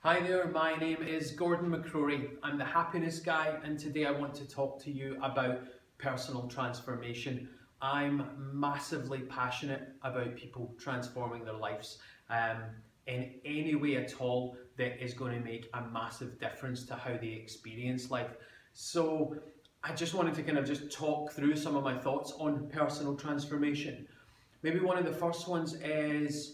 Hi there, my name is Gordon McCrory. I'm the happiness guy, and today I want to talk to you about personal transformation. I'm massively passionate about people transforming their lives in any way at all that is going to make a massive difference to how they experience life. So I just wanted to kind of just talk through some of my thoughts on personal transformation. Maybe one of the first ones is,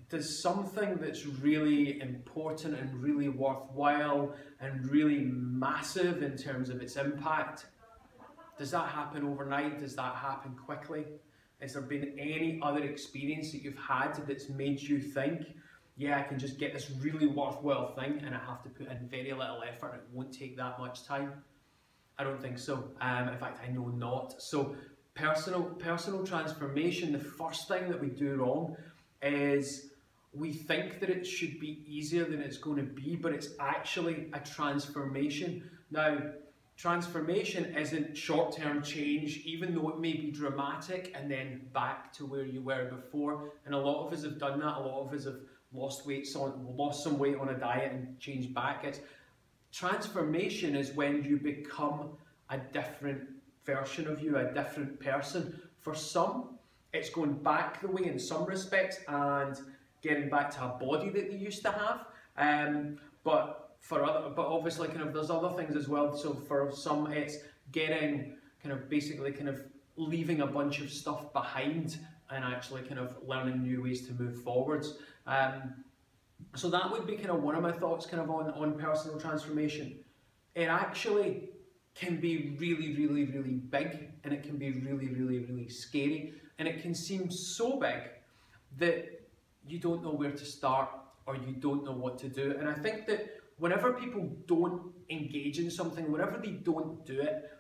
does something that's really important and really worthwhile and really massive in terms of its impact, does that happen overnight? Does that happen quickly? Has there been any other experience that you've had that's made you think, yeah, I can just get this really worthwhile thing and I have to put in very little effort and it won't take that much time? I don't think so. In fact, I know not. So personal transformation, the first thing that we do wrong is we think that it should be easier than it's going to be, but it's actually a transformation. Now, transformation isn't short-term change, even though it may be dramatic and then back to where you were before. And a lot of us have done that. A lot of us have lost some weight on a diet and changed back. Transformation is when you become a different version of you, a different person. For some, it's going back the way in some respects and getting back to a body that they used to have, but obviously there's other things as well. So for some, it's getting basically leaving a bunch of stuff behind and actually learning new ways to move forwards. So that would be one of my thoughts on personal transformation. It actually can be really big, and it can be really scary, and it can seem so big that you don't know where to start or you don't know what to do. And I think that whenever people don't engage in something, whenever they don't do it,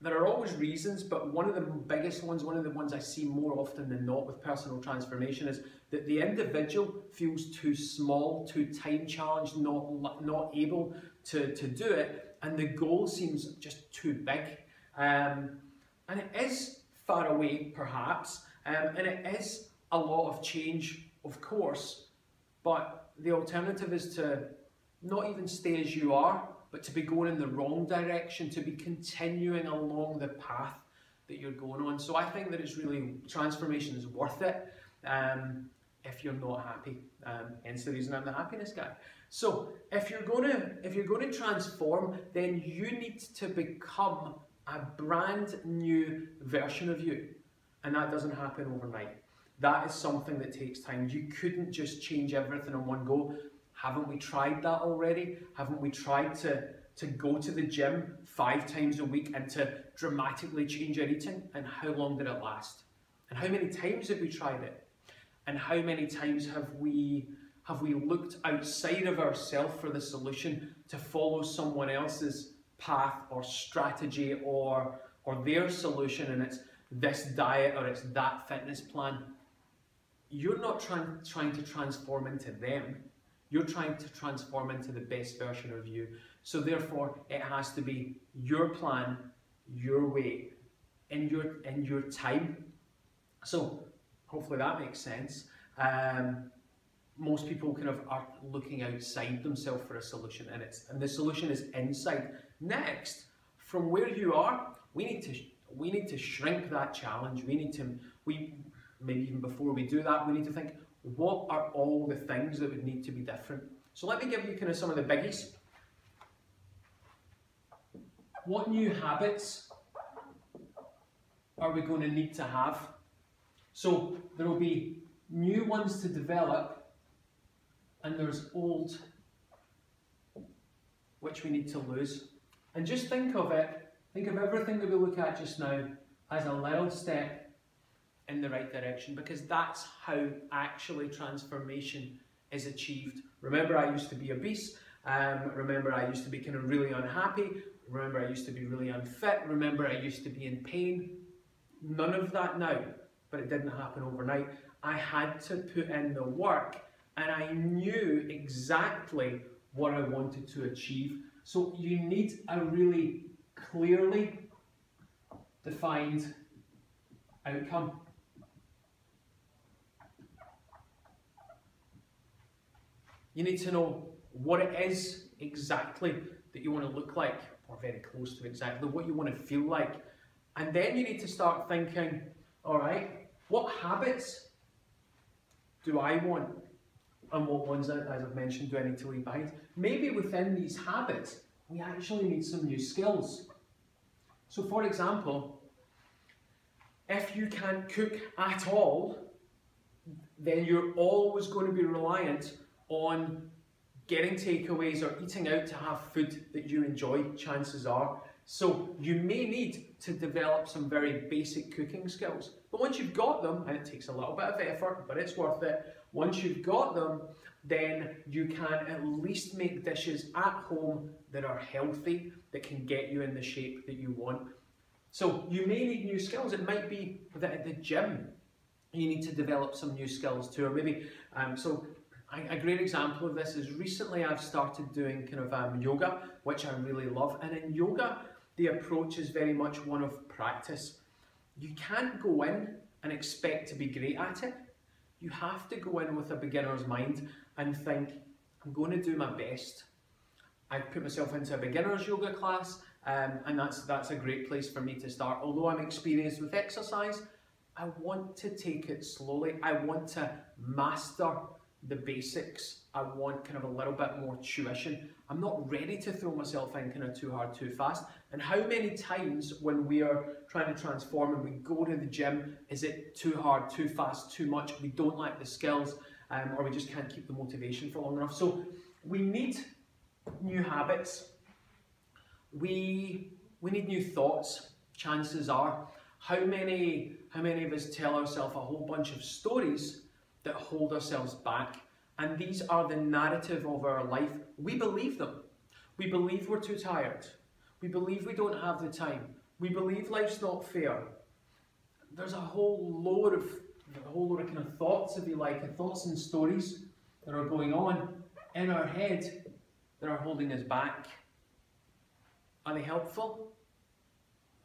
there are always reasons, but one of the biggest ones, one of the ones I see more often than not with personal transformation, is that the individual feels too small, too time challenged, not able to do it, and the goal seems just too big. And it is far away perhaps, and it is a lot of change, of course, but the alternative is to not even stay as you are, but to be going in the wrong direction, to be continuing along the path that you're going on. So I think that it's really, transformation is worth it if you're not happy. Hence the reason I'm the happiness guy. So if you're going to transform, then you need to become a brand new version of you, and that doesn't happen overnight. That is something that takes time. You couldn't just change everything in one go. Haven't we tried that already? Haven't we tried to go to the gym 5 times a week and to dramatically change our eating? And how long did it last? And how many times have we tried it? And how many times have we looked outside of ourselves for the solution to follow someone else's path or strategy or their solution, and it's this diet or it's that fitness plan? You're not trying to transform into them. You're trying to transform into the best version of you. So therefore, it has to be your plan, your way, in your time. So hopefully that makes sense. Most people are looking outside themselves for a solution, and the solution is inside. Next, from where you are, we need to shrink that challenge. Maybe even before we do that, we need to think, what are all the things that would need to be different? So let me give you some of the biggies. What new habits are we going to need to have? So there will be new ones to develop, and there's old which we need to lose. And just think of everything that we look at just now as a little step in the right direction, because that's how actually transformation is achieved. Remember, I used to be obese. Remember, I used to be really unhappy. Remember, I used to be really unfit. Remember, I used to be in pain. None of that now, but it didn't happen overnight. I had to put in the work, and I knew exactly what I wanted to achieve. So you need a really clearly defined outcome. You need to know what it is exactly that you want to look like, or very close to exactly what you want to feel like. And then you need to start thinking, all right, what habits do I want? And what ones, as I've mentioned, do I need to leave behind? Maybe within these habits, we actually need some new skills. So for example, if you can't cook at all, then you're always going to be reliant on getting takeaways or eating out to have food that you enjoy, chances are. So you may need to develop some very basic cooking skills. But once you've got them, and it takes a little bit of effort, but it's worth it, once you've got them, then you can at least make dishes at home that are healthy, that can get you in the shape that you want. So you may need new skills. It might be that at the gym, you need to develop some new skills too, or maybe, a great example of this is recently I've started doing kind of yoga, which I really love. And in yoga, the approach is very much one of practice. You can't go in and expect to be great at it. You have to go in with a beginner's mind and think, I'm going to do my best. I put myself into a beginner's yoga class, and that's a great place for me to start. Although I'm experienced with exercise, I want to take it slowly. I want to master the basics. I want kind of a little bit more tuition. I'm not ready to throw myself in kind of too hard, too fast. And how many times when we are trying to transform and we go to the gym, is it too hard, too fast, too much? We don't like the skills, or we just can't keep the motivation for long enough. So we need new habits. We need new thoughts, chances are. How many of us tell ourselves a whole bunch of stories that hold ourselves back, and these are the narrative of our life? We believe them. We believe we're too tired. We believe we don't have the time. We believe life's not fair. There's a whole load of kind of thoughts, if you like, and thoughts and stories that are going on in our head that are holding us back. Are they helpful?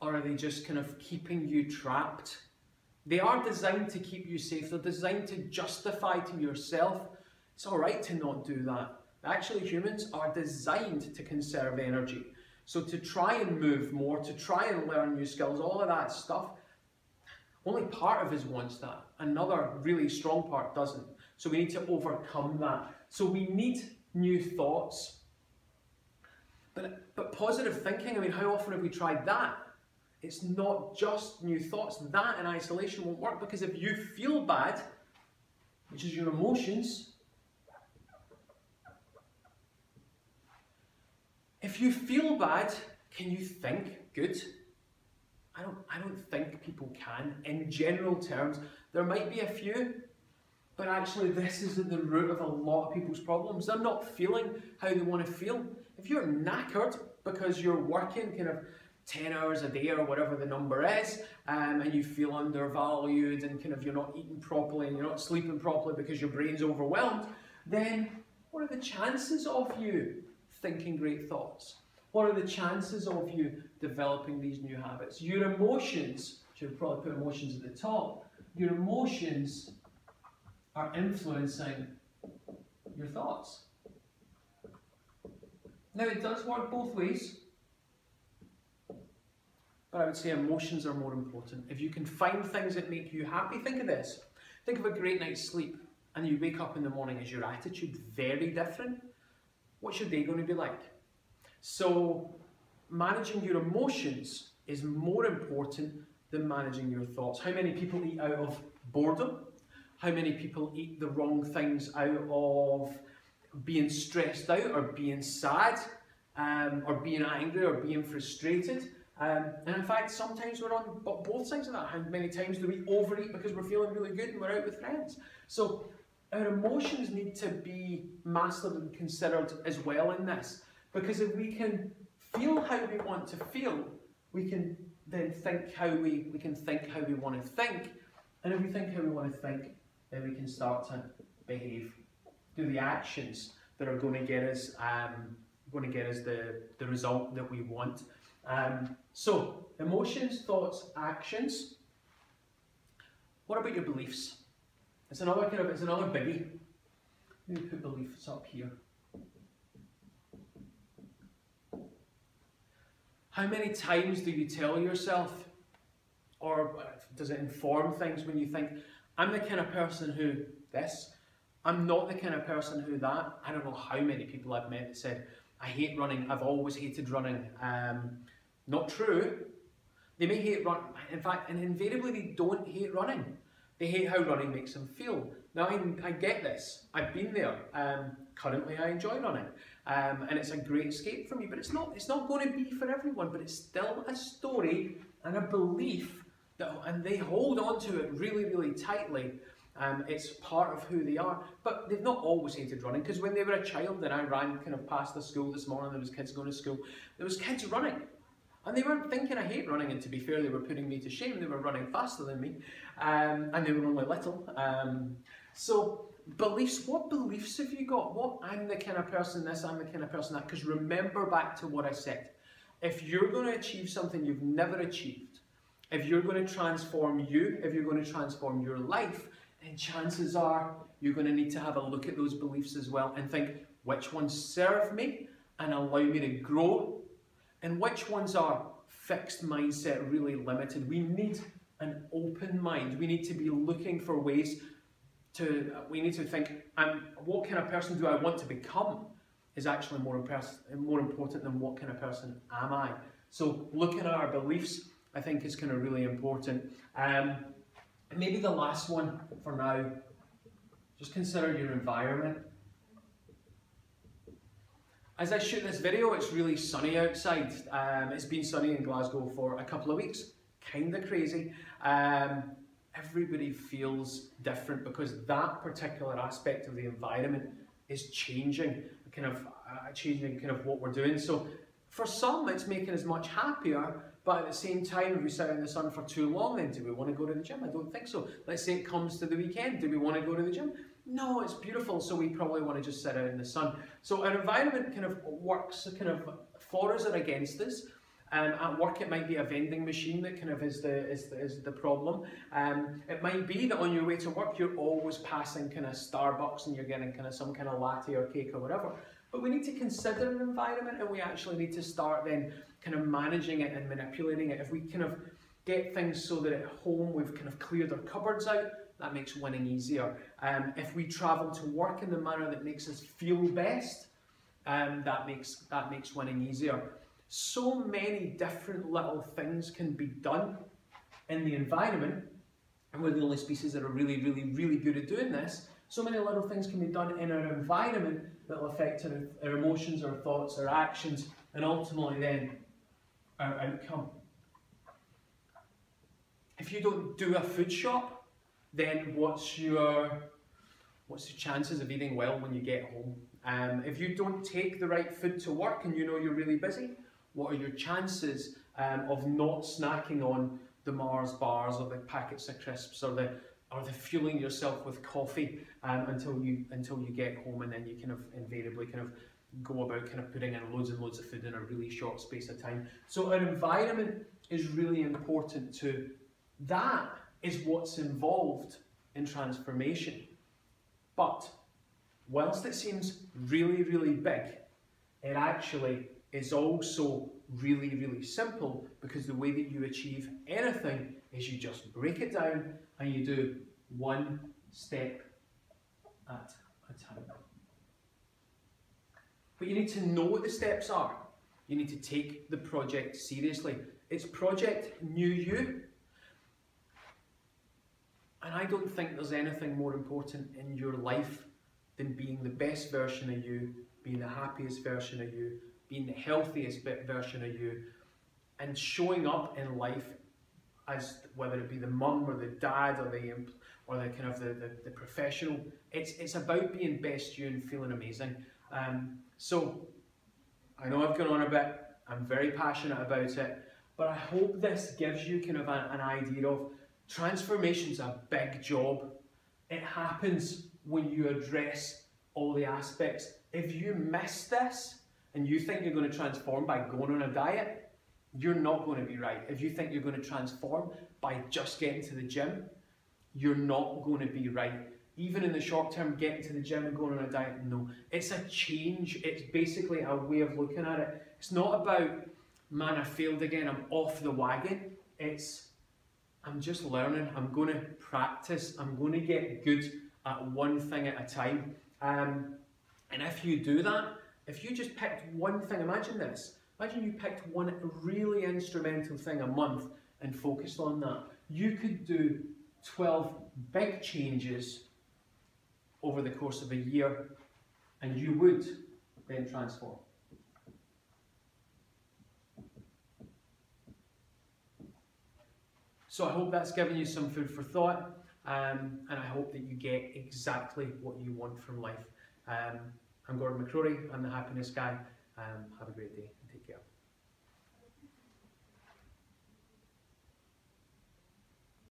Or are they just kind of keeping you trapped? They are designed to keep you safe. They're designed to justify to yourself, it's all right to not do that. Actually, humans are designed to conserve energy. So to try and move more, to try and learn new skills, all of that stuff, only part of us wants that. Another really strong part doesn't. So we need to overcome that. So we need new thoughts. But positive thinking, I mean, how often have we tried that? It's not just new thoughts. That in isolation won't work, because if you feel bad, which is your emotions, if you feel bad, can you think good? I don't think people can. In general terms, there might be a few, but actually this is at the root of a lot of people's problems. They're not feeling how they want to feel. If you're knackered because you're working kind of 10 hours a day or whatever the number is, and you feel undervalued and kind of you're not eating properly and you're not sleeping properly because your brain's overwhelmed, then what are the chances of you thinking great thoughts? What are the chances of you developing these new habits? Your emotions, should probably put emotions at the top, your emotions are influencing your thoughts. Now it does work both ways, but I would say emotions are more important. If you can find things that make you happy, think of this. Think of a great night's sleep, and you wake up in the morning. Is your attitude very different? What's your day going to be like? So managing your emotions is more important than managing your thoughts. How many people eat out of boredom? How many people eat the wrong things out of being stressed out or being sad, or being angry or being frustrated? And in fact, sometimes we're on both sides of that. How many times do we overeat because we're feeling really good and we're out with friends? So our emotions need to be mastered and considered as well in this. Because if we can feel how we want to feel, we can then think how we think how we want to think. And if we think how we want to think, then we can start to behave, do the actions that are going to get us the result that we want. So emotions, thoughts, actions. What about your beliefs? It's another biggie. Let me put beliefs up here. How many times do you tell yourself, or does it inform things when you think, I'm the kind of person who this, I'm not the kind of person who that. I don't know how many people I've met that said, I hate running, I've always hated running. Not true. They may hate running, in fact, and invariably they don't hate running. They hate how running makes them feel. Now I get this, I've been there. Currently I enjoy running, and it's a great escape for me, but it's not going to be for everyone, but it's still a story and a belief that, and they hold on to it really, really tightly. It's part of who they are, but they've not always hated running, because when they were a child and I ran kind of past the school this morning, there was kids going to school, there was kids running. And they weren't thinking I hate running, and to be fair, they were putting me to shame. They were running faster than me, and they were only little. So beliefs, what beliefs have you got? What, I'm the kind of person this, I'm the kind of person that. Because remember back to what I said. If you're going to achieve something you've never achieved, if you're going to transform you, if you're going to transform your life, then chances are you're going to need to have a look at those beliefs as well and think, which ones serve me and allow me to grow, and which ones are fixed mindset, really limited. We need an open mind. We need to be looking for ways to, we need to think, what kind of person do I want to become is actually more important than what kind of person am I. So looking at our beliefs, I think, is kind of really important. Maybe the last one for now, just consider your environment. As I shoot this video, it's really sunny outside. It's been sunny in Glasgow for a couple of weeks, kind of crazy. Everybody feels different because that particular aspect of the environment is changing what we're doing. So for some, it's making us much happier, but at the same time, if we sit in the sun for too long, then do we want to go to the gym? I don't think so. Let's say it comes to the weekend, do we want to go to the gym? No, it's beautiful, so we probably want to just sit out in the sun. So our environment kind of works kind of for us or against us. At work, it might be a vending machine that kind of is the problem. It might be that on your way to work, you're always passing kind of Starbucks and you're getting kind of some kind of latte or cake or whatever. But we need to consider an environment, and we actually need to start then kind of managing it and manipulating it. If we kind of get things so that at home we've kind of cleared our cupboards out, that makes winning easier. If we travel to work in the manner that makes us feel best, that makes winning easier. So many different little things can be done in the environment, and we're the only species that are really, really, really good at doing this. So many little things can be done in our environment that will affect our emotions, our thoughts, our actions, and ultimately then our outcome. If you don't do a food shop, then what's your chances of eating well when you get home? If you don't take the right food to work and you know you're really busy, what are your chances of not snacking on the Mars bars or the packets of crisps or the fueling yourself with coffee until you get home, and then you kind of invariably kind of go about kind of putting in loads and loads of food in a really short space of time. So our environment is really important too. That is what's involved in transformation. But whilst it seems really, really big, it actually is also really, really simple, because the way that you achieve anything is you just break it down and you do one step at a time. But you need to know what the steps are. You need to take the project seriously. It's Project New You. And I don't think there's anything more important in your life than being the best version of you, being the happiest version of you, being the healthiest version of you, and showing up in life as, whether it be the mum or the dad or the kind of the professional. It's about being best you and feeling amazing. So I know I've gone on a bit. I'm very passionate about it, but I hope this gives you kind of an idea of transformation's a big job. It happens when you address all the aspects. If you miss this and you think you're going to transform by going on a diet, you're not going to be right. If you think you're going to transform by just getting to the gym, you're not going to be right. Even in the short term, getting to the gym and going on a diet, no. It's a change. It's basically a way of looking at it. It's not about man, I failed again, I'm off the wagon. I'm just learning, I'm going to practice, I'm going to get good at one thing at a time. And if you do that, if you just picked one thing, imagine this, imagine you picked one really instrumental thing a month and focused on that. You could do 12 big changes over the course of a year, and you would then transform. So I hope that's given you some food for thought, and I hope that you get exactly what you want from life. I'm Gordon McCrory, I'm the Happiness Guy. Have a great day.